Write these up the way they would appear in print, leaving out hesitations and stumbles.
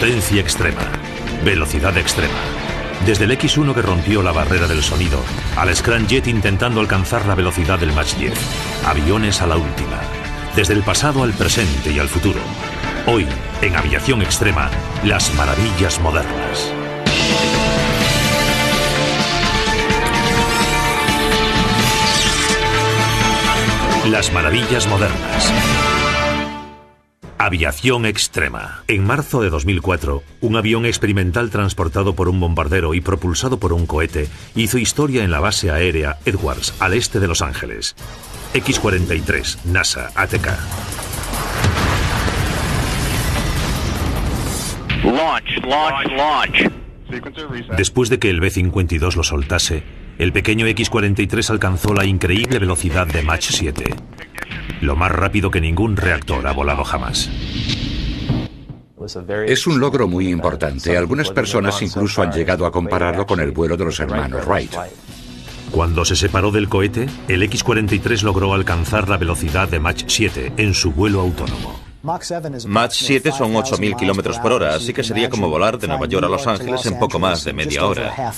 Potencia extrema. Velocidad extrema. Desde el X1 que rompió la barrera del sonido, al Scramjet intentando alcanzar la velocidad del Mach 10. Aviones a la última. Desde el pasado al presente y al futuro. Hoy, en Aviación Extrema, las maravillas modernas. Las maravillas modernas. Aviación Extrema. En marzo de 2004, un avión experimental transportado por un bombardero y propulsado por un cohete hizo historia en la base aérea Edwards, al este de Los Ángeles. X-43, NASA, ATK. Launch. Después de que el B-52 lo soltase, el pequeño X-43 alcanzó la increíble velocidad de Mach 7. Lo más rápido que ningún reactor ha volado jamás. Es un logro muy importante. Algunas personas incluso han llegado a compararlo con el vuelo de los hermanos Wright. Cuando se separó del cohete, el X-43 logró alcanzar la velocidad de Mach 7 en su vuelo autónomo. Mach 7 son 8.000 kilómetros por hora, así que sería como volar de Nueva York a Los Ángeles en poco más de media hora.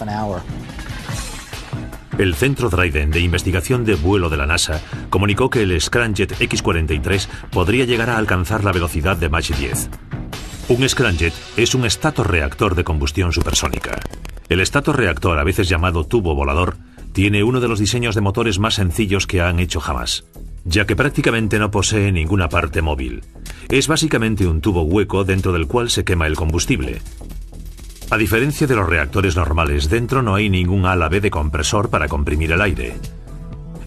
El Centro Dryden de Investigación de Vuelo de la NASA comunicó que el Scramjet X-43 podría llegar a alcanzar la velocidad de Mach 10. Un Scramjet es un estatorreactor de combustión supersónica. El estatorreactor, a veces llamado tubo volador, tiene uno de los diseños de motores más sencillos que han hecho jamás, ya que prácticamente no posee ninguna parte móvil. Es básicamente un tubo hueco dentro del cual se quema el combustible. A diferencia de los reactores normales, dentro no hay ningún ala B de compresor para comprimir el aire.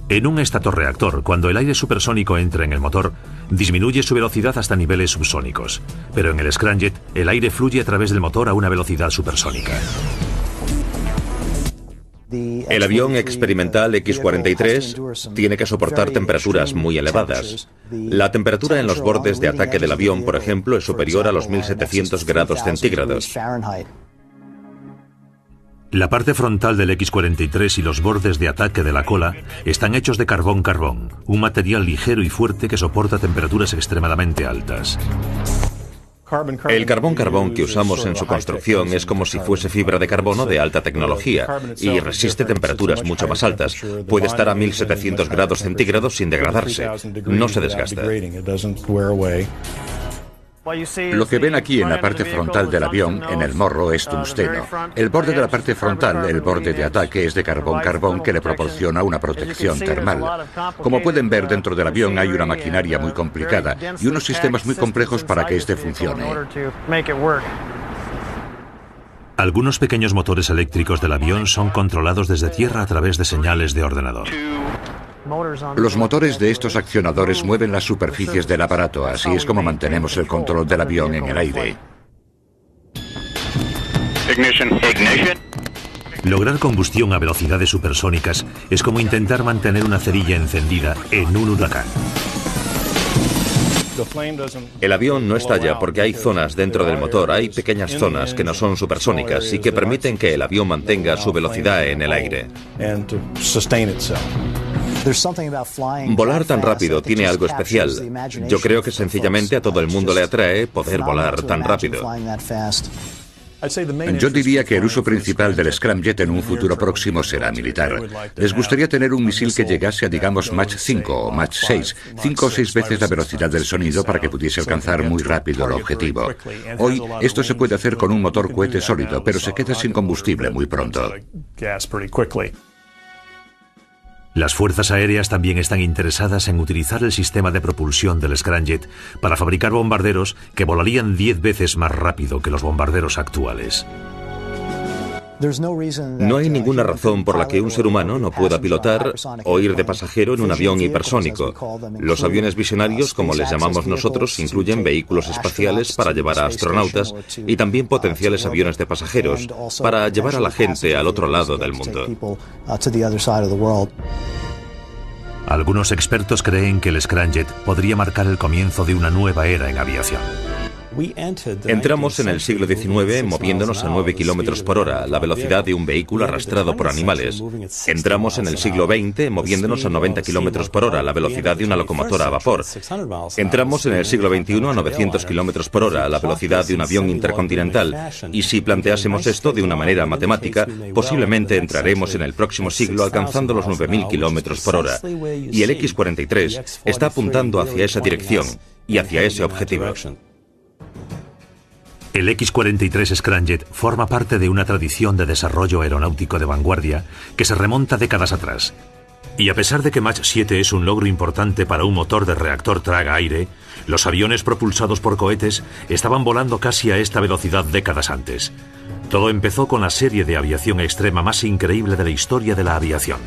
En un estatorreactor, cuando el aire supersónico entra en el motor, disminuye su velocidad hasta niveles subsónicos. Pero en el Scramjet, el aire fluye a través del motor a una velocidad supersónica. El avión experimental X-43 tiene que soportar temperaturas muy elevadas. La temperatura en los bordes de ataque del avión, por ejemplo, es superior a los 1700 grados centígrados. La parte frontal del X-43 y los bordes de ataque de la cola están hechos de carbón-carbón, un material ligero y fuerte que soporta temperaturas extremadamente altas. El carbón-carbón que usamos en su construcción es como si fuese fibra de carbono de alta tecnología y resiste temperaturas mucho más altas. Puede estar a 1700 grados centígrados sin degradarse. No se desgasta. Lo que ven aquí en la parte frontal del avión, en el morro, es tungsteno. El borde de la parte frontal, el borde de ataque, es de carbón-carbón que le proporciona una protección termal. Como pueden ver, dentro del avión hay una maquinaria muy complicada y unos sistemas muy complejos para que este funcione. Algunos pequeños motores eléctricos del avión son controlados desde tierra a través de señales de ordenador. Los motores de estos accionadores mueven las superficies del aparato, así es como mantenemos el control del avión en el aire. Lograr combustión a velocidades supersónicas es como intentar mantener una cerilla encendida en un huracán. El avión no estalla porque hay zonas dentro del motor, hay pequeñas zonas que no son supersónicas y que permiten que el avión mantenga su velocidad en el aire. Volar tan rápido tiene algo especial. Yo creo que sencillamente a todo el mundo le atrae poder volar tan rápido. Yo diría que el uso principal del Scramjet en un futuro próximo será militar. Les gustaría tener un misil que llegase a, digamos, Mach 5 o Mach 6, 5 o 6 veces la velocidad del sonido para que pudiese alcanzar muy rápido el objetivo. Hoy esto se puede hacer con un motor cohete sólido, pero se queda sin combustible muy pronto. Las fuerzas aéreas también están interesadas en utilizar el sistema de propulsión del Scramjet para fabricar bombarderos que volarían 10 veces más rápido que los bombarderos actuales. No hay ninguna razón por la que un ser humano no pueda pilotar o ir de pasajero en un avión hipersónico. Los aviones visionarios, como les llamamos nosotros, incluyen vehículos espaciales para llevar a astronautas y también potenciales aviones de pasajeros para llevar a la gente al otro lado del mundo. Algunos expertos creen que el Scramjet podría marcar el comienzo de una nueva era en aviación. Entramos en el siglo XIX moviéndonos a 9 km por hora, la velocidad de un vehículo arrastrado por animales. Entramos en el siglo XX moviéndonos a 90 km por hora, la velocidad de una locomotora a vapor. Entramos en el siglo XXI a 900 km por hora, la velocidad de un avión intercontinental. Y si planteásemos esto de una manera matemática, posiblemente entraremos en el próximo siglo alcanzando los 9.000 km por hora. Y el X-43 está apuntando hacia esa dirección y hacia ese objetivo. El X-43 Scramjet forma parte de una tradición de desarrollo aeronáutico de vanguardia que se remonta décadas atrás. Y a pesar de que Mach 7 es un logro importante para un motor de reactor traga-aire, los aviones propulsados por cohetes estaban volando casi a esta velocidad décadas antes. Todo empezó con la serie de aviación extrema más increíble de la historia de la aviación.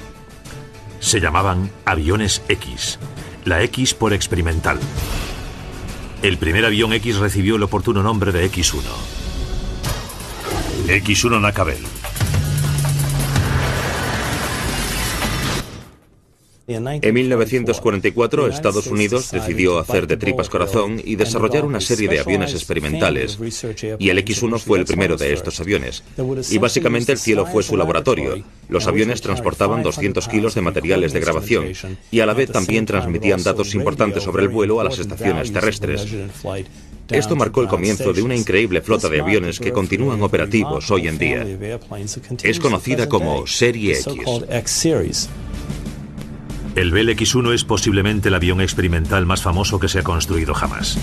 Se llamaban aviones X, la X por experimental. El primer avión X recibió el oportuno nombre de X-1. X-1 Knackwell. En 1944, Estados Unidos decidió hacer de tripas corazón y desarrollar una serie de aviones experimentales, y el X-1 fue el primero de estos aviones. Y básicamente el cielo fue su laboratorio. Los aviones transportaban 200 kilos de materiales de grabación, y a la vez también transmitían datos importantes sobre el vuelo a las estaciones terrestres. Esto marcó el comienzo de una increíble flota de aviones que continúan operativos hoy en día. Es conocida como Serie X. El Bell X-1 es posiblemente el avión experimental más famoso que se ha construido jamás.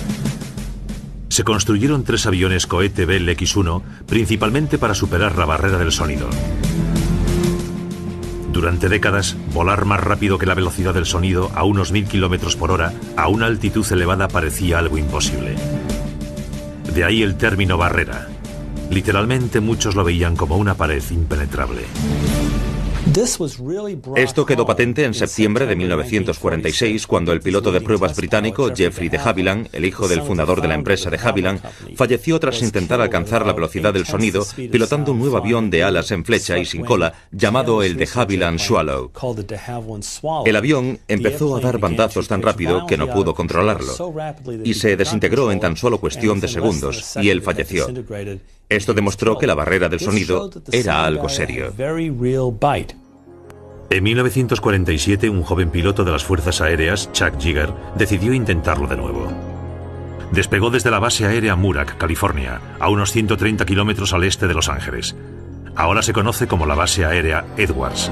Se construyeron 3 aviones cohete Bell X-1 principalmente para superar la barrera del sonido. Durante décadas, volar más rápido que la velocidad del sonido a unos 1000 km por hora a una altitud elevada parecía algo imposible. De ahí el término barrera. Literalmente muchos lo veían como una pared impenetrable. Esto quedó patente en septiembre de 1946, cuando el piloto de pruebas británico Geoffrey de Havilland, el hijo del fundador de la empresa de Havilland, falleció tras intentar alcanzar la velocidad del sonido pilotando un nuevo avión de alas en flecha y sin cola llamado el de Havilland Swallow. El avión empezó a dar bandazos tan rápido que no pudo controlarlo y se desintegró en tan solo cuestión de segundos, y él falleció. Esto demostró que la barrera del sonido era algo serio. En 1947, un joven piloto de las Fuerzas Aéreas, Chuck Yeager, decidió intentarlo de nuevo. Despegó desde la base aérea Murak, California, a unos 130 kilómetros al este de Los Ángeles. Ahora se conoce como la base aérea Edwards.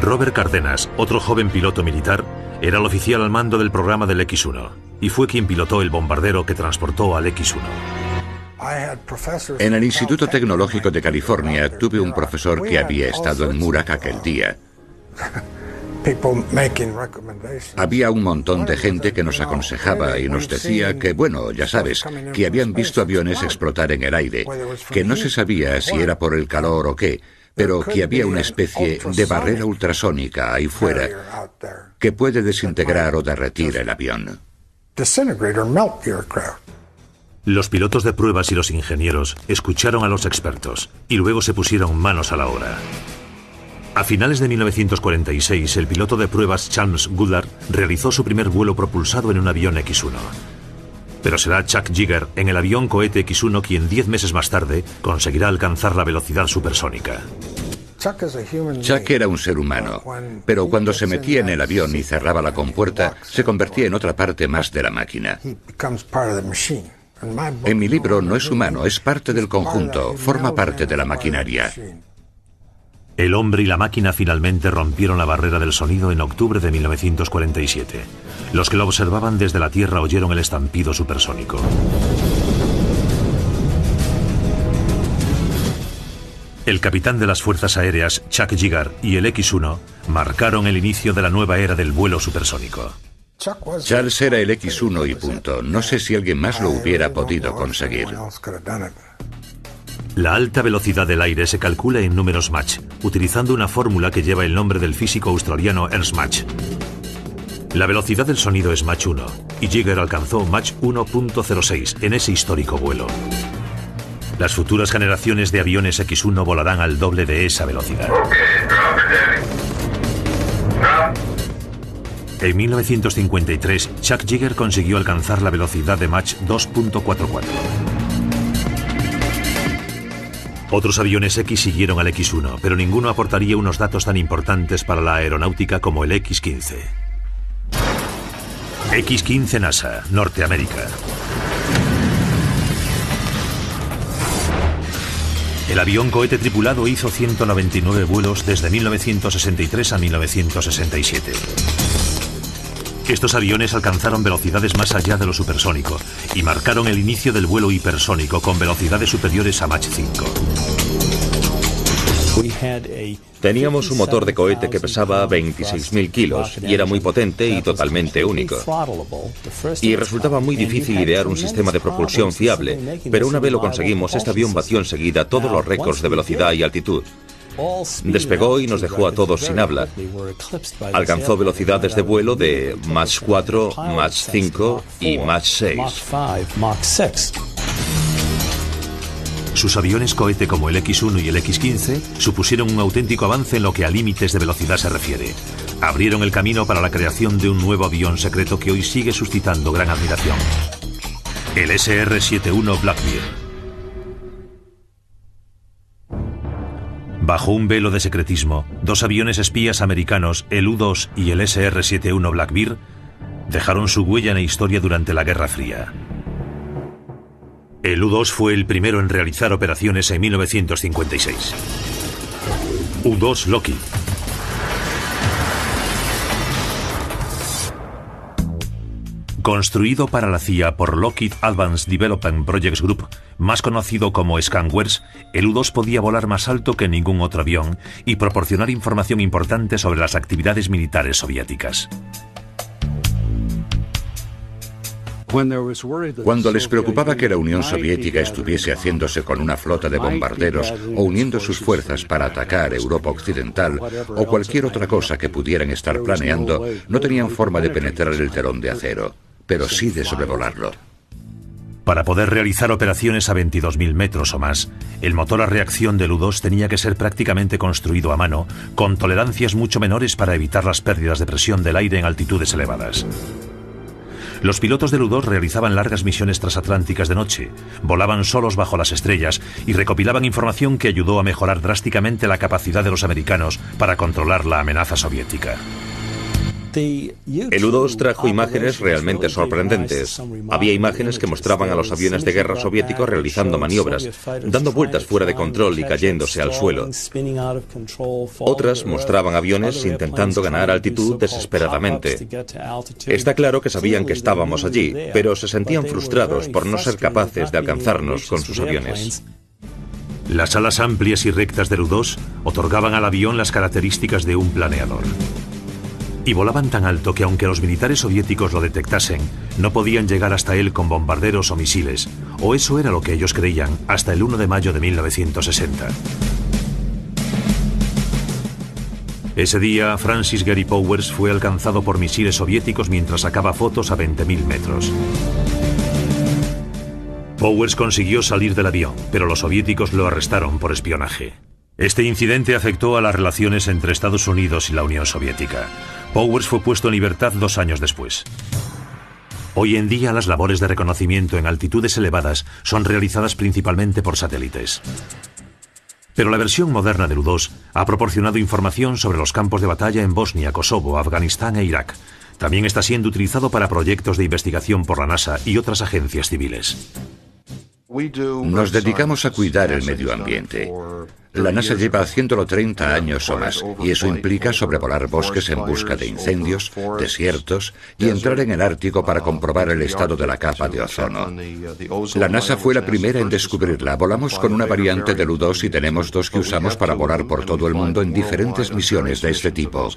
Robert Cardenas, otro joven piloto militar, era el oficial al mando del programa del X-1 y fue quien pilotó el bombardero que transportó al X-1. En el Instituto Tecnológico de California tuve un profesor que había estado en Murak aquel día. Había un montón de gente que nos aconsejaba y nos decía que, bueno, ya sabes, que habían visto aviones explotar en el aire, que no se sabía si era por el calor o qué, pero que había una especie de barrera ultrasónica ahí fuera que puede desintegrar o derretir el avión. Los pilotos de pruebas y los ingenieros escucharon a los expertos y luego se pusieron manos a la obra. A finales de 1946, el piloto de pruebas Chalmers Goddard realizó su primer vuelo propulsado en un avión X-1. Pero será Chuck Yeager en el avión cohete X-1 quien 10 meses más tarde conseguirá alcanzar la velocidad supersónica. Chuck era un ser humano, pero cuando se metía en el avión y cerraba la compuerta, se convertía en otra parte más de la máquina. En mi libro no es humano, es parte del conjunto, forma parte de la maquinaria. El hombre y la máquina finalmente rompieron la barrera del sonido en octubre de 1947. Los que lo observaban desde la Tierra oyeron el estampido supersónico. El capitán de las Fuerzas Aéreas, Chuck Yeager, y el X-1 marcaron el inicio de la nueva era del vuelo supersónico. Charles era el X-1 y punto. No sé si alguien más lo hubiera podido conseguir. La alta velocidad del aire se calcula en números Mach, utilizando una fórmula que lleva el nombre del físico australiano Ernst Mach. La velocidad del sonido es Mach 1, y Yeager alcanzó Mach 1.06 en ese histórico vuelo. Las futuras generaciones de aviones X-1 volarán al doble de esa velocidad. En 1953, Chuck Yeager consiguió alcanzar la velocidad de Mach 2.44. Otros aviones X siguieron al X-1, pero ninguno aportaría unos datos tan importantes para la aeronáutica como el X-15. X-15 NASA, Norteamérica. El avión cohete tripulado hizo 199 vuelos desde 1963 a 1967. Estos aviones alcanzaron velocidades más allá de lo supersónico y marcaron el inicio del vuelo hipersónico con velocidades superiores a Mach 5. Teníamos un motor de cohete que pesaba 26.000 kilos y era muy potente y totalmente único. Y resultaba muy difícil idear un sistema de propulsión fiable, pero una vez lo conseguimos, este avión batió enseguida todos los récords de velocidad y altitud. Despegó y nos dejó a todos sin habla. Alcanzó velocidades de vuelo de Mach 4, Mach 5 y Mach 6. Sus aviones cohete como el X-1 y el X-15 supusieron un auténtico avance en lo que a límites de velocidad se refiere. Abrieron el camino para la creación de un nuevo avión secreto que hoy sigue suscitando gran admiración. El SR-71 Blackbeard. Bajo un velo de secretismo, dos aviones espías americanos, el U-2 y el SR-71 Blackbeard, dejaron su huella en la historia durante la Guerra Fría. El U-2 fue el primero en realizar operaciones en 1956. U-2 Lockheed. Construido para la CIA por Lockheed Advanced Development Projects Group, más conocido como Skywers, el U-2 podía volar más alto que ningún otro avión y proporcionar información importante sobre las actividades militares soviéticas. Cuando les preocupaba que la Unión Soviética estuviese haciéndose con una flota de bombarderos o uniendo sus fuerzas para atacar Europa Occidental o cualquier otra cosa que pudieran estar planeando, no tenían forma de penetrar el telón de acero, pero sí de sobrevolarlo. Para poder realizar operaciones a 22.000 metros o más, el motor a reacción del U-2 tenía que ser prácticamente construido a mano, con tolerancias mucho menores para evitar las pérdidas de presión del aire en altitudes elevadas. Los pilotos del U-2 realizaban largas misiones transatlánticas de noche, volaban solos bajo las estrellas y recopilaban información que ayudó a mejorar drásticamente la capacidad de los americanos para controlar la amenaza soviética. El U-2 trajo imágenes realmente sorprendentes. Había imágenes que mostraban a los aviones de guerra soviéticos realizando maniobras, dando vueltas fuera de control y cayéndose al suelo. Otras mostraban aviones intentando ganar altitud desesperadamente. Está claro que sabían que estábamos allí, pero se sentían frustrados por no ser capaces de alcanzarnos con sus aviones. Las alas amplias y rectas del U-2 otorgaban al avión las características de un planeador. Y volaban tan alto que aunque los militares soviéticos lo detectasen, no podían llegar hasta él con bombarderos o misiles, o eso era lo que ellos creían hasta el 1 de mayo de 1960. Ese día, Francis Gary Powers fue alcanzado por misiles soviéticos mientras sacaba fotos a 20.000 metros. Powers consiguió salir del avión, pero los soviéticos lo arrestaron por espionaje. Este incidente afectó a las relaciones entre Estados Unidos y la Unión Soviética. Powers fue puesto en libertad 2 años después. Hoy en día las labores de reconocimiento en altitudes elevadas son realizadas principalmente por satélites. Pero la versión moderna del U-2 ha proporcionado información sobre los campos de batalla en Bosnia, Kosovo, Afganistán e Irak. También está siendo utilizado para proyectos de investigación por la NASA y otras agencias civiles. Nos dedicamos a cuidar el medio ambiente. La NASA lleva haciéndolo 30 años o más, y eso implica sobrevolar bosques en busca de incendios, desiertos, y entrar en el Ártico para comprobar el estado de la capa de ozono. La NASA fue la primera en descubrirla. Volamos con una variante del U-2 y tenemos 2 que usamos para volar por todo el mundo en diferentes misiones de este tipo.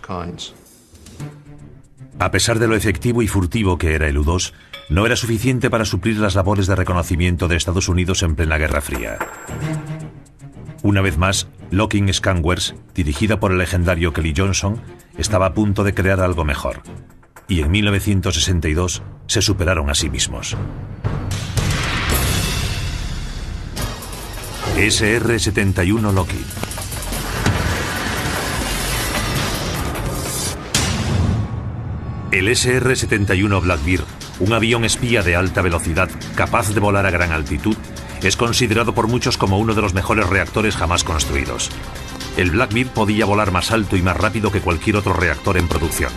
A pesar de lo efectivo y furtivo que era el U-2, no era suficiente para suplir las labores de reconocimiento de Estados Unidos en plena Guerra Fría. Una vez más, Lockheed Skywers, dirigida por el legendario Kelly Johnson, estaba a punto de crear algo mejor. Y en 1962 se superaron a sí mismos. SR-71 Lockheed. El SR-71 Blackbird, un avión espía de alta velocidad capaz de volar a gran altitud, es considerado por muchos como uno de los mejores reactores jamás construidos. El Blackbird podía volar más alto y más rápido que cualquier otro reactor en producción.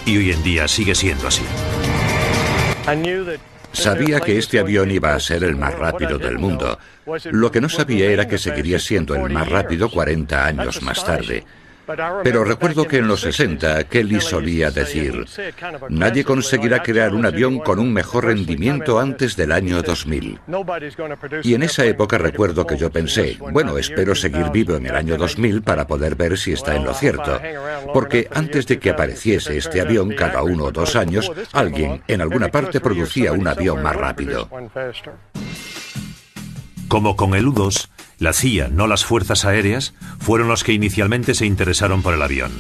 Y hoy en día sigue siendo así. Sabía que este avión iba a ser el más rápido del mundo. Lo que no sabía era que seguiría siendo el más rápido 40 años más tarde. Pero recuerdo que en los 60 Kelly solía decir: nadie conseguirá crear un avión con un mejor rendimiento antes del año 2000. Y en esa época recuerdo que yo pensé, bueno, espero seguir vivo en el año 2000 para poder ver si está en lo cierto. Porque antes de que apareciese este avión, cada 1 o 2 años, alguien en alguna parte producía un avión más rápido. Como con el U-2, la CIA, no las fuerzas aéreas, fueron los que inicialmente se interesaron por el avión.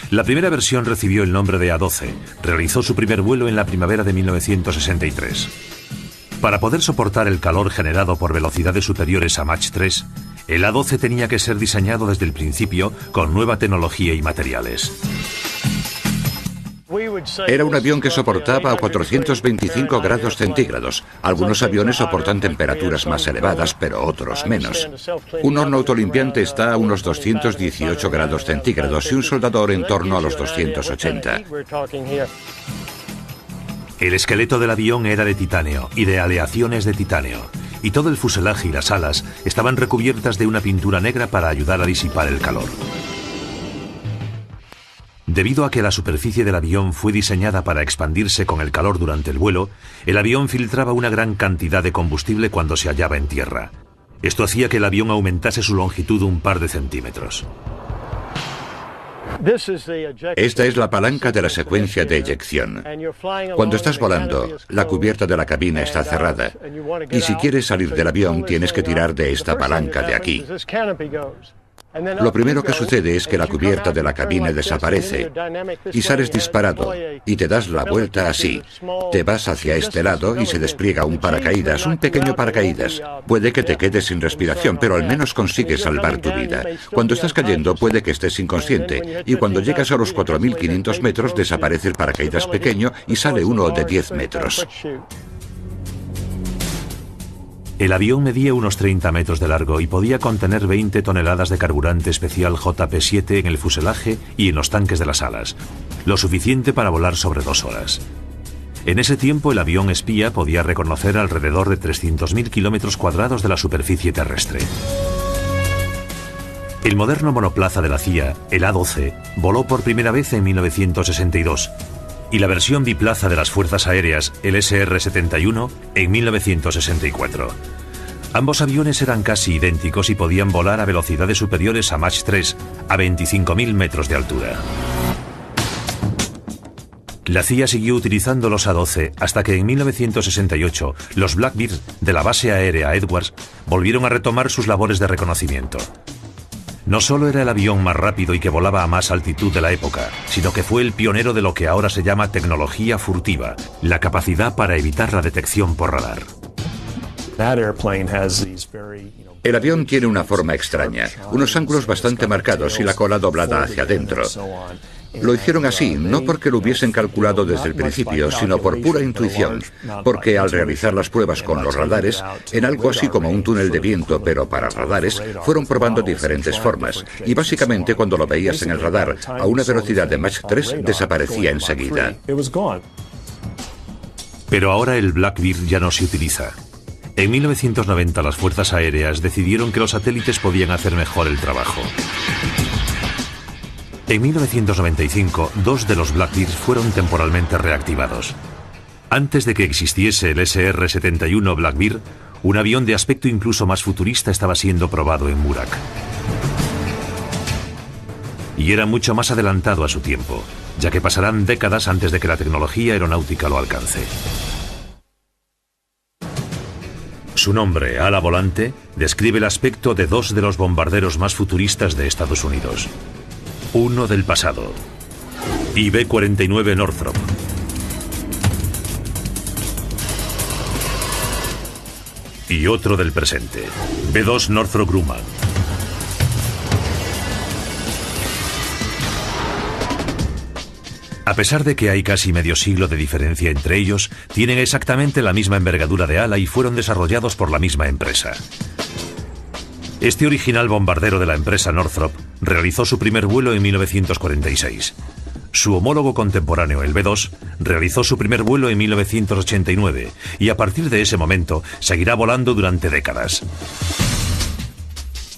La primera versión recibió el nombre de A-12. Realizó su primer vuelo en la primavera de 1963. Para poder soportar el calor generado por velocidades superiores a Mach 3, el A-12 tenía que ser diseñado desde el principio con nueva tecnología y materiales. Era un avión que soportaba a 425 grados centígrados. Algunos aviones soportan temperaturas más elevadas, pero otros menos. Un horno autolimpiante está a unos 218 grados centígrados y un soldador en torno a los 280. El esqueleto del avión era de titanio y de aleaciones de titanio, y todo el fuselaje y las alas estaban recubiertas de una pintura negra para ayudar a disipar el calor. Debido a que la superficie del avión fue diseñada para expandirse con el calor durante el vuelo, el avión filtraba una gran cantidad de combustible cuando se hallaba en tierra. Esto hacía que el avión aumentase su longitud un par de centímetros. Esta es la palanca de la secuencia de eyección. Cuando estás volando, la cubierta de la cabina está cerrada. Y si quieres salir del avión, tienes que tirar de esta palanca de aquí. Lo primero que sucede es que la cubierta de la cabina desaparece y sales disparado y te das la vuelta así. Te vas hacia este lado y se despliega un paracaídas, un pequeño paracaídas. Puede que te quedes sin respiración, pero al menos consigues salvar tu vida. Cuando estás cayendo puede que estés inconsciente y cuando llegas a los 4.500 metros desaparece el paracaídas pequeño y sale uno de 10 metros. El avión medía unos 30 metros de largo y podía contener 20 toneladas de carburante especial JP-7 en el fuselaje y en los tanques de las alas, lo suficiente para volar sobre 2 horas. En ese tiempo el avión espía podía reconocer alrededor de 300.000 kilómetros cuadrados de la superficie terrestre. El moderno monoplaza de la CIA, el A-12, voló por primera vez en 1962, y la versión biplaza de las Fuerzas Aéreas, el SR-71, en 1964. Ambos aviones eran casi idénticos y podían volar a velocidades superiores a Mach 3, a 25.000 metros de altura. La CIA siguió utilizando los A-12 hasta que en 1968 los Blackbird de la base aérea Edwards volvieron a retomar sus labores de reconocimiento. No solo era el avión más rápido y que volaba a más altitud de la época, sino que fue el pionero de lo que ahora se llama tecnología furtiva, la capacidad para evitar la detección por radar. El avión tiene una forma extraña, unos ángulos bastante marcados y la cola doblada hacia adentro. Lo hicieron así, no porque lo hubiesen calculado desde el principio, sino por pura intuición, porque al realizar las pruebas con los radares, en algo así como un túnel de viento, pero para radares, fueron probando diferentes formas, y básicamente cuando lo veías en el radar a una velocidad de Mach 3, desaparecía enseguida. Pero ahora el Blackbird ya no se utiliza. En 1990 las fuerzas aéreas decidieron que los satélites podían hacer mejor el trabajo. En 1995, 2 de los Blackbirds fueron temporalmente reactivados. Antes de que existiese el SR-71 Blackbird, un avión de aspecto incluso más futurista estaba siendo probado en Murak. Y era mucho más adelantado a su tiempo, ya que pasarán décadas antes de que la tecnología aeronáutica lo alcance. Su nombre, ala volante, describe el aspecto de 2 de los bombarderos más futuristas de Estados Unidos. Uno del pasado, B-49 Northrop. Y otro del presente, B-2 Northrop Grumman. A pesar de que hay casi medio siglo de diferencia entre ellos, tienen exactamente la misma envergadura de ala y fueron desarrollados por la misma empresa. Este original bombardero de la empresa Northrop realizó su primer vuelo en 1946. Su homólogo contemporáneo, el B-2, realizó su primer vuelo en 1989 y a partir de ese momento seguirá volando durante décadas.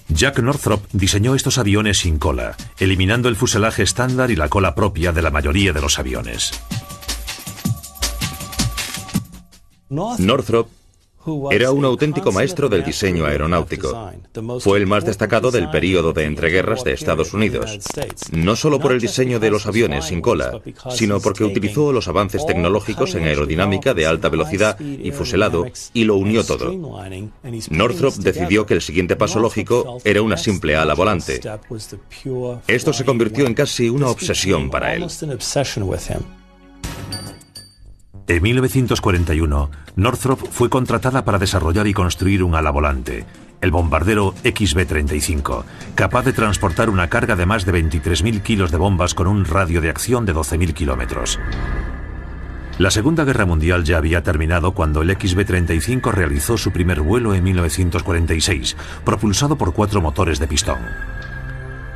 Jack Northrop diseñó estos aviones sin cola, eliminando el fuselaje estándar y la cola propia de la mayoría de los aviones. Northrop era un auténtico maestro del diseño aeronáutico. Fue el más destacado del período de entreguerras de Estados Unidos, no solo por el diseño de los aviones sin cola, sino porque utilizó los avances tecnológicos en aerodinámica de alta velocidad y fuselado y lo unió todo. Northrop decidió que el siguiente paso lógico era una simple ala volante. Esto se convirtió en casi una obsesión para él. En 1941, Northrop fue contratada para desarrollar y construir un ala volante, el bombardero XB-35, capaz de transportar una carga de más de 23.000 kilos de bombas con un radio de acción de 12.000 kilómetros. La Segunda Guerra Mundial ya había terminado cuando el XB-35 realizó su primer vuelo en 1946, propulsado por 4 motores de pistón.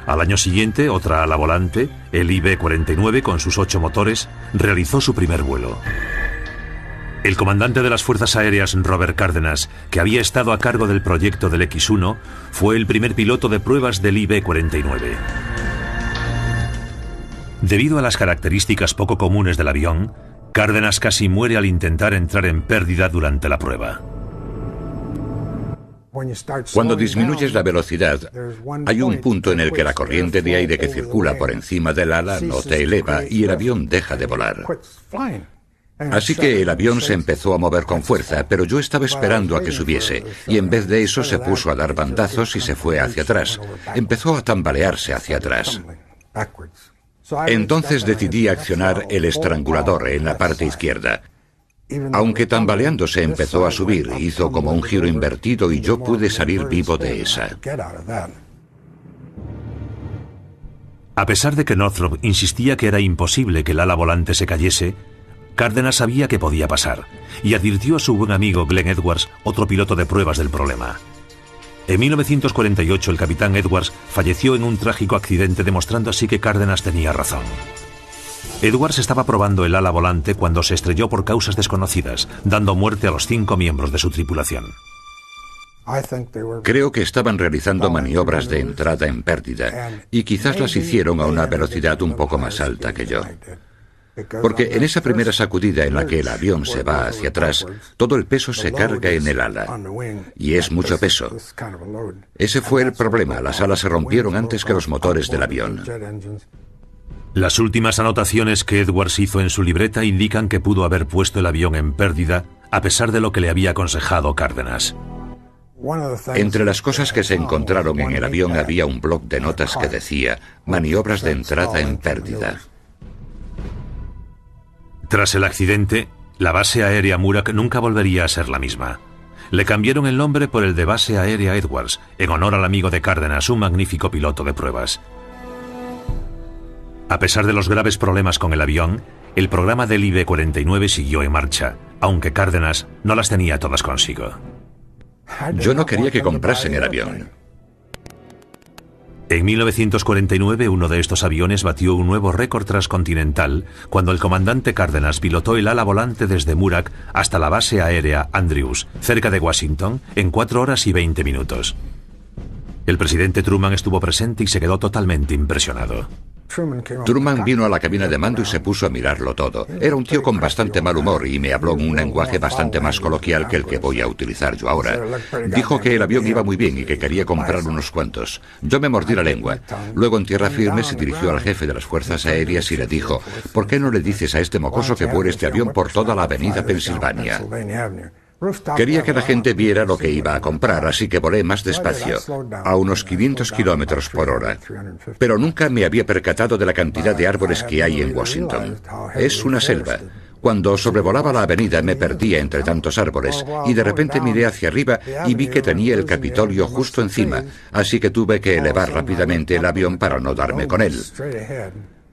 Al año siguiente, otra ala volante, el IB-49 con sus 8 motores, realizó su primer vuelo. El comandante de las Fuerzas Aéreas, Robert Cárdenas, que había estado a cargo del proyecto del X-1, fue el primer piloto de pruebas del IB-49. Debido a las características poco comunes del avión, Cárdenas casi muere al intentar entrar en pérdida durante la prueba. Cuando disminuyes la velocidad, hay un punto en el que la corriente de aire que circula por encima del ala no te eleva y el avión deja de volar. Así que el avión se empezó a mover con fuerza, pero yo estaba esperando a que subiese, y en vez de eso se puso a dar bandazos y se fue hacia atrás. Empezó a tambalearse hacia atrás. Entonces decidí accionar el estrangulador en la parte izquierda. Aunque tambaleándose empezó a subir, hizo como un giro invertido y yo pude salir vivo de esa. A pesar de que Northrop insistía que era imposible que el ala volante se cayese, Cárdenas sabía que podía pasar y advirtió a su buen amigo Glenn Edwards, otro piloto de pruebas del problema. En 1948 el capitán Edwards falleció en un trágico accidente, demostrando así que Cárdenas tenía razón. Edwards estaba probando el ala volante cuando se estrelló por causas desconocidas, dando muerte a los 5 miembros de su tripulación. Creo que estaban realizando maniobras de entrada en pérdida y quizás las hicieron a una velocidad un poco más alta que yo. Porque en esa primera sacudida en la que el avión se va hacia atrás, todo el peso se carga en el ala. Y es mucho peso. Ese fue el problema. Las alas se rompieron antes que los motores del avión. Las últimas anotaciones que Edwards hizo en su libreta indican que pudo haber puesto el avión en pérdida, a pesar de lo que le había aconsejado Cárdenas. Entre las cosas que se encontraron en el avión había un bloc de notas que decía maniobras de entrada en pérdida. Tras el accidente, la base aérea Murak nunca volvería a ser la misma. Le cambiaron el nombre por el de Base Aérea Edwards, en honor al amigo de Cárdenas, un magnífico piloto de pruebas. A pesar de los graves problemas con el avión, el programa del IB-49 siguió en marcha, aunque Cárdenas no las tenía todas consigo. Yo no quería que comprasen el avión. En 1949, uno de estos aviones batió un nuevo récord transcontinental cuando el comandante Cárdenas pilotó el ala volante desde Murak hasta la base aérea Andrews, cerca de Washington, en 4 horas y 20 minutos. El presidente Truman estuvo presente y se quedó totalmente impresionado. Truman vino a la cabina de mando y se puso a mirarlo todo. Era un tío con bastante mal humor y me habló en un lenguaje bastante más coloquial que el que voy a utilizar yo ahora. Dijo que el avión iba muy bien y que quería comprar unos cuantos. Yo me mordí la lengua. Luego en tierra firme se dirigió al jefe de las Fuerzas Aéreas y le dijo: ¿por qué no le dices a este mocoso que vuele este avión por toda la avenida Pensilvania? Quería que la gente viera lo que iba a comprar, así que volé más despacio, a unos 500 kilómetros por hora. Pero nunca me había percatado de la cantidad de árboles que hay en Washington. Es una selva. Cuando sobrevolaba la avenida me perdía entre tantos árboles y de repente miré hacia arriba y vi que tenía el Capitolio justo encima, así que tuve que elevar rápidamente el avión para no darme con él.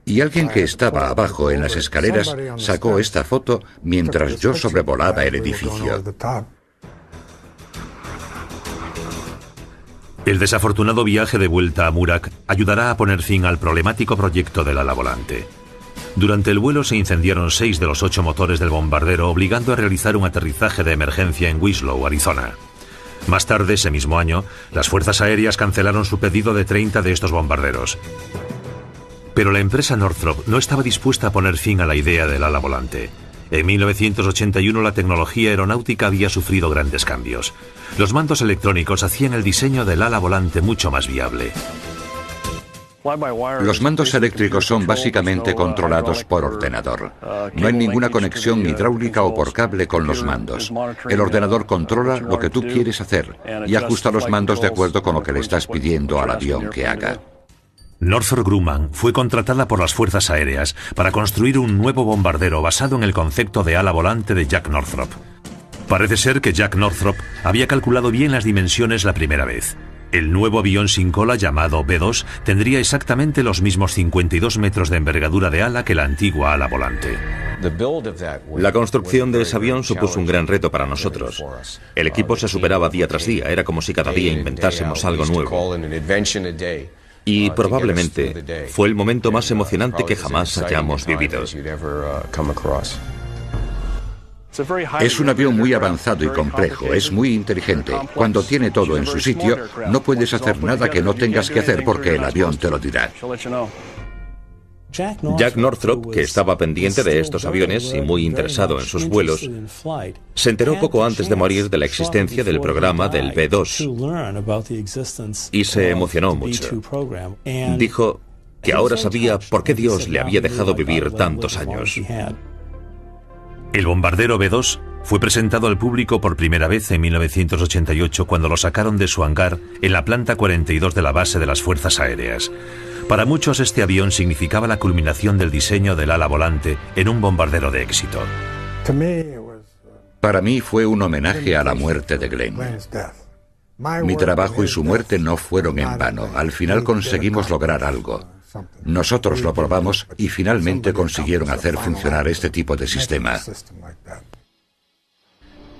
Y alguien que estaba abajo en las escaleras sacó esta foto mientras yo sobrevolaba el edificio. El desafortunado viaje de vuelta a Murak ayudará a poner fin al problemático proyecto del ala volante. Durante el vuelo se incendiaron 6 de los 8 motores del bombardero, obligando a realizar un aterrizaje de emergencia en Winslow, Arizona. Más tarde, ese mismo año, las fuerzas aéreas cancelaron su pedido de 30 de estos bombarderos. Pero la empresa Northrop no estaba dispuesta a poner fin a la idea del ala volante. En 1981 la tecnología aeronáutica había sufrido grandes cambios. Los mandos electrónicos hacían el diseño del ala volante mucho más viable. Los mandos eléctricos son básicamente controlados por ordenador. No hay ninguna conexión hidráulica o por cable con los mandos. El ordenador controla lo que tú quieres hacer y ajusta los mandos de acuerdo con lo que le estás pidiendo al avión que haga. Northrop Grumman fue contratada por las fuerzas aéreas para construir un nuevo bombardero basado en el concepto de ala volante de Jack Northrop. Parece ser que Jack Northrop había calculado bien las dimensiones la primera vez. El nuevo avión sin cola llamado B-2 tendría exactamente los mismos 52 metros de envergadura de ala que la antigua ala volante. La construcción de ese avión supuso un gran reto para nosotros. El equipo se superaba día tras día, era como si cada día inventásemos algo nuevo. Y probablemente fue el momento más emocionante que jamás hayamos vivido. Es un avión muy avanzado y complejo, es muy inteligente. Cuando tiene todo en su sitio, no puedes hacer nada que no tengas que hacer porque el avión te lo dirá. Jack Northrop, que estaba pendiente de estos aviones y muy interesado en sus vuelos, se enteró poco antes de morir de la existencia del programa del B-2 y se emocionó mucho. Dijo que ahora sabía por qué Dios le había dejado vivir tantos años. El bombardero B-2 fue presentado al público por primera vez en 1988 cuando lo sacaron de su hangar en la planta 42 de la base de las Fuerzas Aéreas. Para muchos este avión significaba la culminación del diseño del ala volante en un bombardero de éxito. Para mí fue un homenaje a la muerte de Glenn. Mi trabajo y su muerte no fueron en vano. Al final conseguimos lograr algo. Nosotros lo probamos y finalmente consiguieron hacer funcionar este tipo de sistema.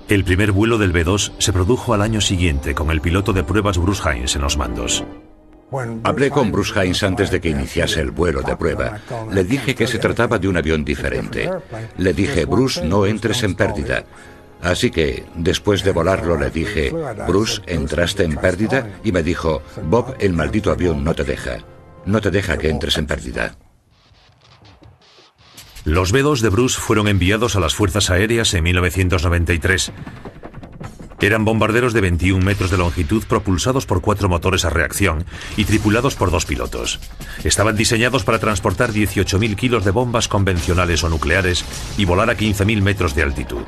El primer vuelo del B-2 se produjo al año siguiente con el piloto de pruebas Bruce Hines en los mandos. Hablé con Bruce Hines antes de que iniciase el vuelo de prueba. Le dije que se trataba de un avión diferente. Le dije, Bruce, no entres en pérdida. Así que, después de volarlo, le dije, Bruce, ¿entraste en pérdida? Y me dijo, Bob, el maldito avión no te deja. No te deja que entres en pérdida. Los B-2 de Bruce fueron enviados a las Fuerzas Aéreas en 1993. Eran bombarderos de 21 metros de longitud propulsados por 4 motores a reacción y tripulados por 2 pilotos. Estaban diseñados para transportar 18.000 kilos de bombas convencionales o nucleares y volar a 15.000 metros de altitud.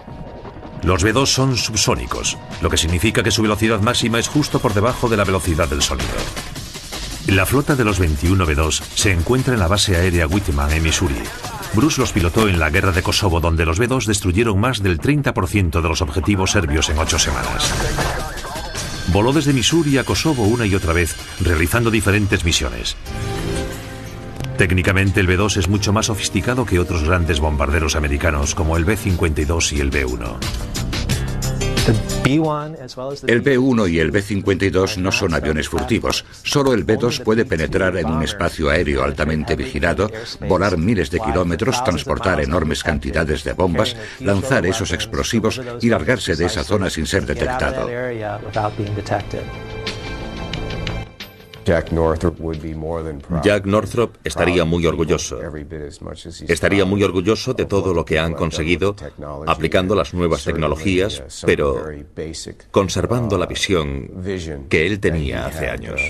Los B-2 son subsónicos, lo que significa que su velocidad máxima es justo por debajo de la velocidad del sonido. La flota de los 21 B-2 se encuentra en la base aérea Whitman, en Missouri. Bruce los pilotó en la guerra de Kosovo, donde los B-2 destruyeron más del 30% de los objetivos serbios en 8 semanas. Voló desde Missouri a Kosovo una y otra vez, realizando diferentes misiones. Técnicamente el B-2 es mucho más sofisticado que otros grandes bombarderos americanos como el B-52 y el B-1. El B-1 y el B-52 no son aviones furtivos. Solo el B-2 puede penetrar en un espacio aéreo altamente vigilado, volar miles de kilómetros, transportar enormes cantidades de bombas, lanzar esos explosivos y largarse de esa zona sin ser detectado. Jack Northrop estaría muy orgulloso. Estaría muy orgulloso de todo lo que han conseguido aplicando las nuevas tecnologías, pero conservando la visión que él tenía hace años.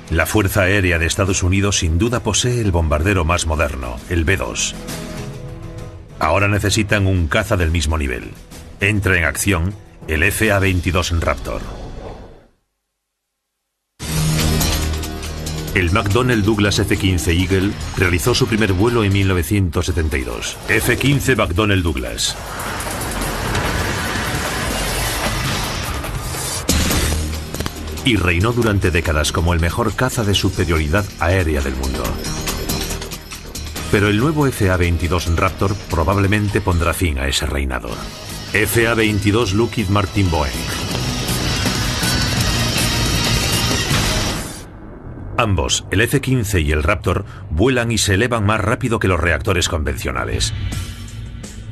La Fuerza Aérea de Estados Unidos sin duda posee el bombardero más moderno, el B-2. Ahora necesitan un caza del mismo nivel. Entra en acción el FA-22 Raptor. El McDonnell Douglas F-15 Eagle realizó su primer vuelo en 1972. F-15 McDonnell Douglas. y reinó durante décadas como el mejor caza de superioridad aérea del mundo. Pero el nuevo FA-22 Raptor probablemente pondrá fin a ese reinado. FA-22 Lockheed Martin Boeing. Ambos, el F-15 y el Raptor, vuelan y se elevan más rápido que los reactores convencionales.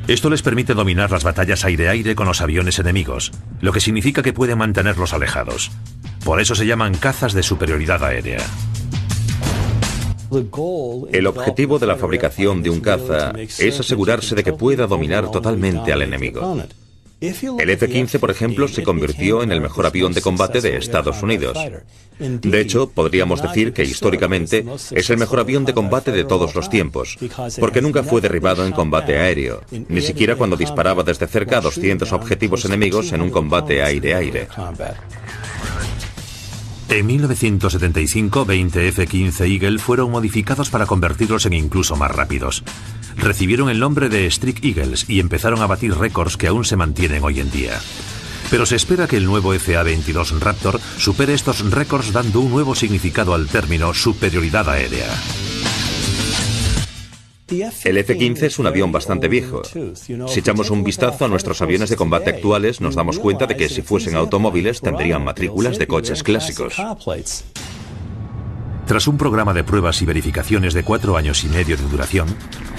Esto les permite dominar las batallas aire-aire con los aviones enemigos, lo que significa que pueden mantenerlos alejados. Por eso se llaman cazas de superioridad aérea. El objetivo de la fabricación de un caza es asegurarse de que pueda dominar totalmente al enemigo. El F-15, por ejemplo, se convirtió en el mejor avión de combate de Estados Unidos. De hecho, podríamos decir que históricamente es el mejor avión de combate de todos los tiempos, porque nunca fue derribado en combate aéreo, ni siquiera cuando disparaba desde cerca a 200 objetivos enemigos en un combate aire-aire. En 1975, 20 F-15 Eagle fueron modificados para convertirlos en incluso más rápidos. Recibieron el nombre de Streak Eagles y empezaron a batir récords que aún se mantienen hoy en día. Pero se espera que el nuevo FA-22 Raptor supere estos récords dando un nuevo significado al término superioridad aérea. El F-15 es un avión bastante viejo. Si echamos un vistazo a nuestros aviones de combate actuales, nos damos cuenta de que si fuesen automóviles tendrían matrículas de coches clásicos. Tras un programa de pruebas y verificaciones de 4 años y medio de duración,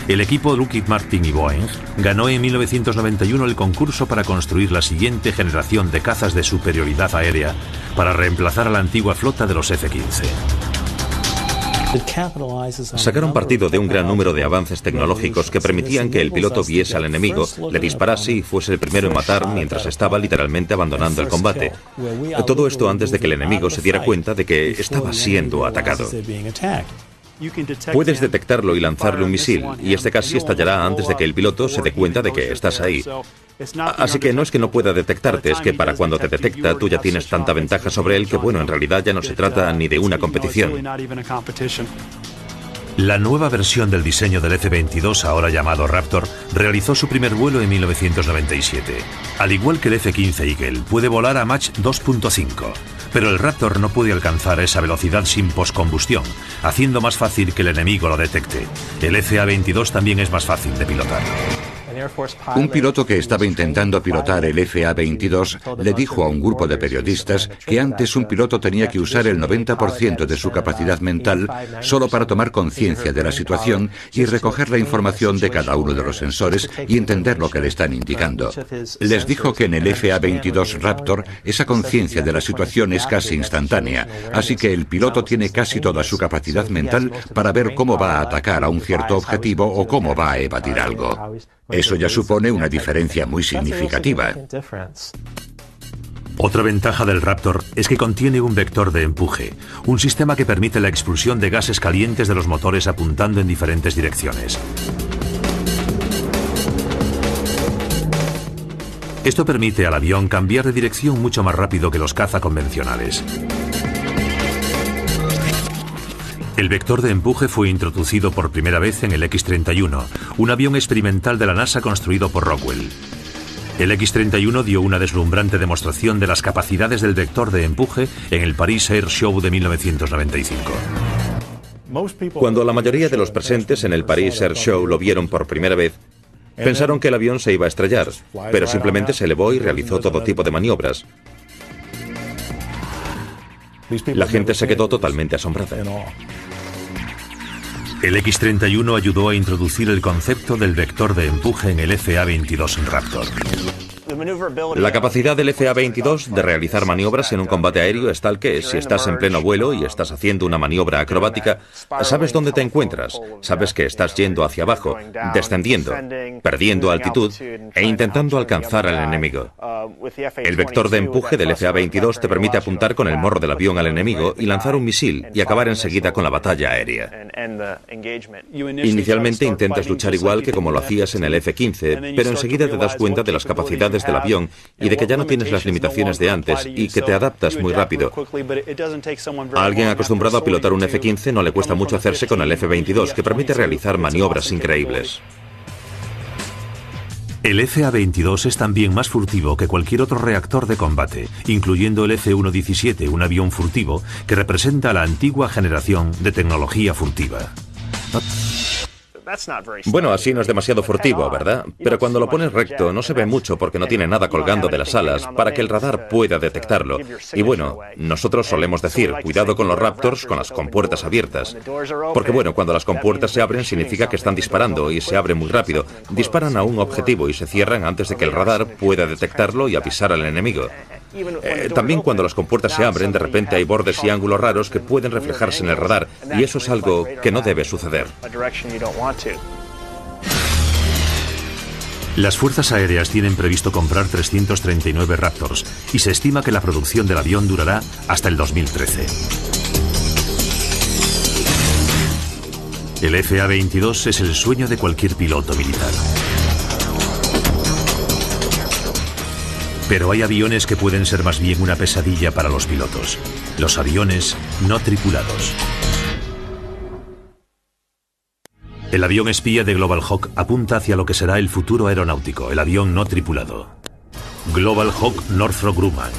el equipo Lockheed Martin y Boeing ganó en 1991 el concurso para construir la siguiente generación de cazas de superioridad aérea para reemplazar a la antigua flota de los F-15. Sacaron partido de un gran número de avances tecnológicos que permitían que el piloto viese al enemigo, le disparase y fuese el primero en matar mientras estaba literalmente abandonando el combate. Todo esto antes de que el enemigo se diera cuenta de que estaba siendo atacado. Puedes detectarlo y lanzarle un misil, y este casi estallará antes de que el piloto se dé cuenta de que estás ahí. Así que no es que no pueda detectarte, es que para cuando te detecta tú ya tienes tanta ventaja sobre él que bueno, en realidad ya no se trata ni de una competición. La nueva versión del diseño del F-22, ahora llamado Raptor, realizó su primer vuelo en 1997. Al igual que el F-15 Eagle, puede volar a Mach 2.5, pero el Raptor no puede alcanzar esa velocidad sin poscombustión, haciendo más fácil que el enemigo lo detecte. El FA-22 también es más fácil de pilotar. Un piloto que estaba intentando pilotar el FA-22 le dijo a un grupo de periodistas que antes un piloto tenía que usar el 90% de su capacidad mental solo para tomar conciencia de la situación y recoger la información de cada uno de los sensores y entender lo que le están indicando. Les dijo que en el FA-22 Raptor esa conciencia de la situación es casi instantánea, así que el piloto tiene casi toda su capacidad mental para ver cómo va a atacar a un cierto objetivo o cómo va a evadir algo. Eso ya supone una diferencia muy significativa. Otra ventaja del Raptor es que contiene un vector de empuje, un sistema que permite la expulsión de gases calientes de los motores apuntando en diferentes direcciones. Esto permite al avión cambiar de dirección mucho más rápido que los caza convencionales. El vector de empuje fue introducido por primera vez en el X-31, un avión experimental de la NASA construido por Rockwell. El X-31 dio una deslumbrante demostración de las capacidades del vector de empuje en el Paris Air Show de 1995. Cuando la mayoría de los presentes en el Paris Air Show lo vieron por primera vez, pensaron que el avión se iba a estrellar, pero simplemente se elevó y realizó todo tipo de maniobras. La gente se quedó totalmente asombrada. El X-31 ayudó a introducir el concepto del vector de empuje en el FA-22 Raptor. La capacidad del FA-22 de realizar maniobras en un combate aéreo es tal que, si estás en pleno vuelo y estás haciendo una maniobra acrobática, sabes dónde te encuentras, sabes que estás yendo hacia abajo, descendiendo, perdiendo altitud e intentando alcanzar al enemigo. El vector de empuje del FA-22 te permite apuntar con el morro del avión al enemigo y lanzar un misil y acabar enseguida con la batalla aérea. Inicialmente intentas luchar igual que como lo hacías en el F-15, pero enseguida te das cuenta de las capacidades del avión y de que ya no tienes las limitaciones de antes y que te adaptas muy rápido. A alguien acostumbrado a pilotar un F-15 no le cuesta mucho hacerse con el F-22, que permite realizar maniobras increíbles. El FA-22 es también más furtivo que cualquier otro reactor de combate, incluyendo el F-117, un avión furtivo que representa la antigua generación de tecnología furtiva. Bueno, así no es demasiado furtivo, ¿verdad? Pero cuando lo pones recto no se ve mucho porque no tiene nada colgando de las alas para que el radar pueda detectarlo. Y bueno, nosotros solemos decir, cuidado con los Raptors con las compuertas abiertas. Porque bueno, cuando las compuertas se abren significa que están disparando y se abren muy rápido. Disparan a un objetivo y se cierran antes de que el radar pueda detectarlo y avisar al enemigo. También cuando las compuertas se abren, de repente hay bordes y ángulos raros que pueden reflejarse en el radar, y eso es algo que no debe suceder. Las fuerzas aéreas tienen previsto comprar 339 Raptors y se estima que la producción del avión durará hasta el 2013. El FA-22 es el sueño de cualquier piloto militar. Pero hay aviones que pueden ser más bien una pesadilla para los pilotos. Los aviones no tripulados. El avión espía de Global Hawk apunta hacia lo que será el futuro aeronáutico, el avión no tripulado. Global Hawk Northrop Grumman.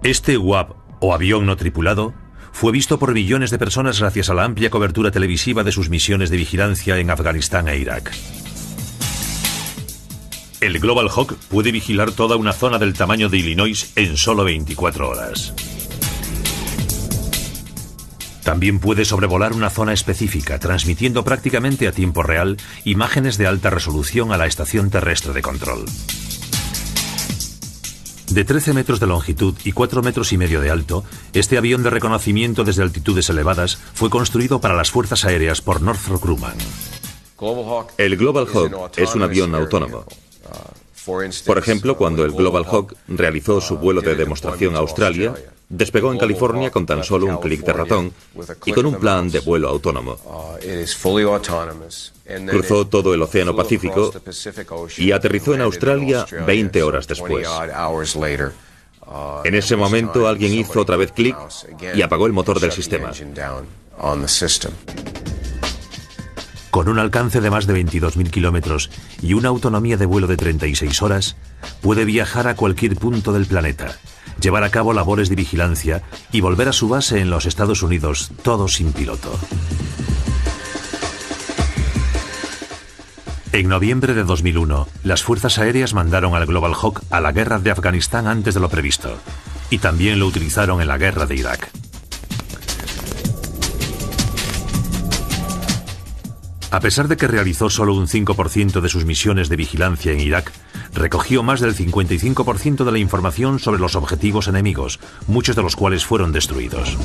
Este UAV, o avión no tripulado, fue visto por millones de personas gracias a la amplia cobertura televisiva de sus misiones de vigilancia en Afganistán e Irak. El Global Hawk puede vigilar toda una zona del tamaño de Illinois en solo 24 horas. También puede sobrevolar una zona específica, transmitiendo prácticamente a tiempo real imágenes de alta resolución a la estación terrestre de control. De 13 metros de longitud y 4,5 metros de alto, este avión de reconocimiento desde altitudes elevadas fue construido para las fuerzas aéreas por Northrop Grumman. El Global Hawk es un avión autónomo. Por ejemplo, cuando el Global Hawk realizó su vuelo de demostración a Australia, despegó en California con tan solo un clic de ratón y con un plan de vuelo autónomo. Cruzó todo el Océano Pacífico y aterrizó en Australia 20 horas después. En ese momento alguien hizo otra vez clic y apagó el motor del sistema. Con un alcance de más de 22.000 kilómetros y una autonomía de vuelo de 36 horas, puede viajar a cualquier punto del planeta, llevar a cabo labores de vigilancia y volver a su base en los Estados Unidos, todo sin piloto. En noviembre de 2001, las fuerzas aéreas mandaron al Global Hawk a la guerra de Afganistán antes de lo previsto, y también lo utilizaron en la guerra de Irak. A pesar de que realizó solo un 5% de sus misiones de vigilancia en Irak, recogió más del 55% de la información sobre los objetivos enemigos, muchos de los cuales fueron destruidos.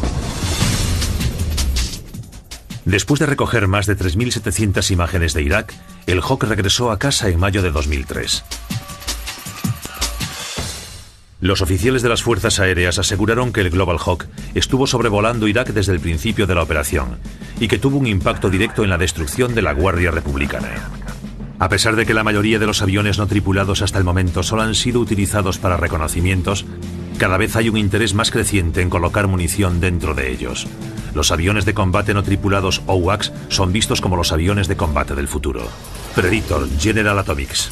Después de recoger más de 3.700 imágenes de Irak, el Hawk regresó a casa en mayo de 2003. Los oficiales de las fuerzas aéreas aseguraron que el Global Hawk estuvo sobrevolando Irak desde el principio de la operación y que tuvo un impacto directo en la destrucción de la Guardia Republicana. A pesar de que la mayoría de los aviones no tripulados hasta el momento solo han sido utilizados para reconocimientos, cada vez hay un interés más creciente en colocar munición dentro de ellos. Los aviones de combate no tripulados o UACs son vistos como los aviones de combate del futuro. Predator, General Atomics.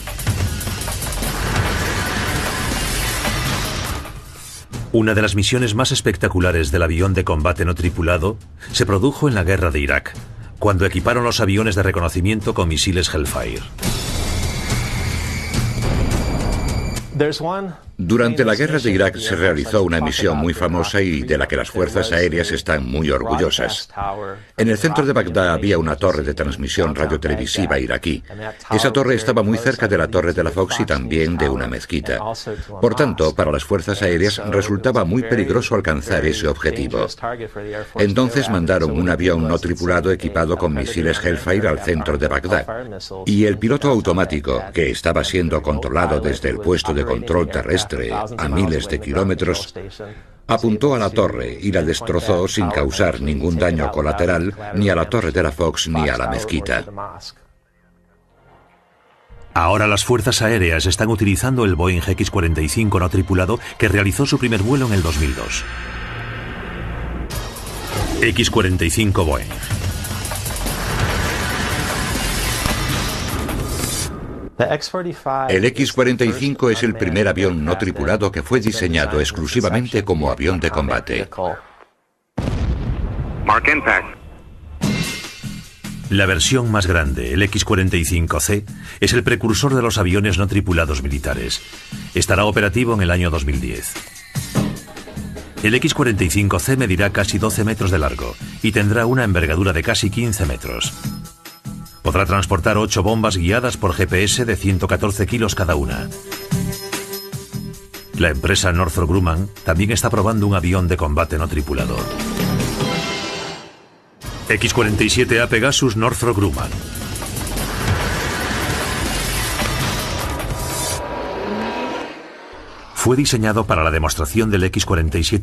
Una de las misiones más espectaculares del avión de combate no tripulado se produjo en la guerra de Irak, cuando equiparon los aviones de reconocimiento con misiles Hellfire. Durante la guerra de Irak se realizó una misión muy famosa y de la que las fuerzas aéreas están muy orgullosas. En el centro de Bagdad había una torre de transmisión radiotelevisiva iraquí. Esa torre estaba muy cerca de la torre de la Fox y también de una mezquita. Por tanto, para las fuerzas aéreas resultaba muy peligroso alcanzar ese objetivo. Entonces mandaron un avión no tripulado equipado con misiles Hellfire al centro de Bagdad. Y el piloto automático, que estaba siendo controlado desde el puesto de control terrestre a miles de kilómetros, apuntó a la torre y la destrozó sin causar ningún daño colateral ni a la torre de la Fox ni a la mezquita. Ahora las fuerzas aéreas están utilizando el Boeing X-45 no tripulado que realizó su primer vuelo en el 2002. X-45 Boeing. El X-45 es el primer avión no tripulado que fue diseñado exclusivamente como avión de combate. La versión más grande, el X-45C, es el precursor de los aviones no tripulados militares. Estará operativo en el año 2010. El X-45C medirá casi 12 metros de largo y tendrá una envergadura de casi 15 metros. Podrá transportar 8 bombas guiadas por GPS de 114 kilos cada una. La empresa Northrop Grumman también está probando un avión de combate no tripulado. X-47A Pegasus Northrop Grumman. Fue diseñado para la demostración del X-47